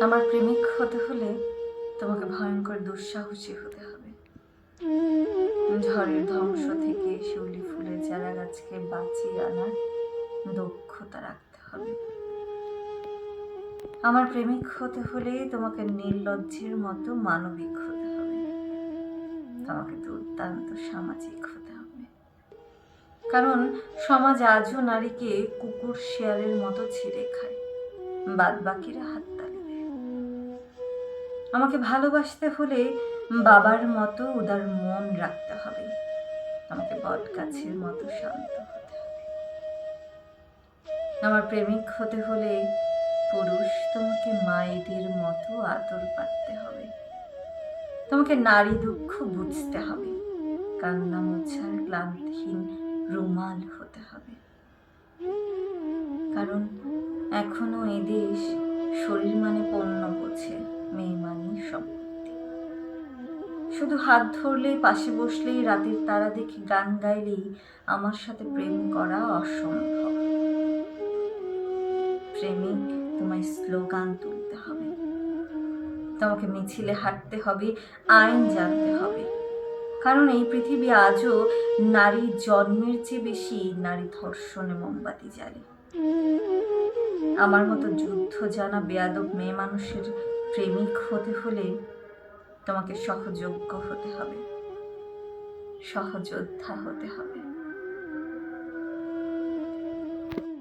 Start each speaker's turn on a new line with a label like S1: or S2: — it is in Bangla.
S1: আমার প্রেমিক হতে হলে তোমাকে ভয়ঙ্কর দুঃসাহসী হতে হবে। ঝড়ের ধ্বংস থেকে শিউলি ফুলের চারা গাছকে বাঁচিয়ে আনার দক্ষতা রাখতে হবে। আমার প্রেমিক হতে হলে তোমাকে নির্লজ্জের মতো মানবিক হতে হবে। তোমাকে দুর্দান্ত সামাজিক হতে হবে, কারণ সমাজ আজও নারীকে কুকুর শিয়ালের মতো ছিঁড়ে খায়, বাদ বাকিরা হাততালি দেয়। আমাকে ভালোবাসতে হলে বাবার মতো উদার মন রাখতে হবে। আমাকে বট গাছের মতো শান্ত হতে হবে। আমার প্রেমিক হতে হলে পুরুষ তোমাকে মায়েদের মতো আদর পাড়তে হবে। তোমাকে নারী দুঃখ বুঝতে হবে, কান্না মোছার ক্লান্তিহীন রুমাল হতে হবে। কারণ এখনো এদেশ শরীর মানে পণ্য বোঝে, মেয়ে মানে সম্পত্তি। শুধু হাত ধরলেই, পাশে বসলেই, রাতের তারা দেখে গান গাইলেই আমার সাথে প্রেম করা অসম্ভব। প্রেমিক তোমায় স্লোগান তুলতে হবে। তোমাকে মিছিলে হাঁটতে হবে, আইন জানতে হবে। কারণ এই পৃথিবী আজও নারী জন্মের চেয়ে বেশি নারী ধর্ষণে মোমবাতি জ্বালে। আমার মতো যুদ্ধ জানা বেয়াদব মেয়ে মানুষের প্রেমিক হতে হলে তোমাকে সহযোগ্য হতে হবে, সহযোদ্ধা হতে হবে।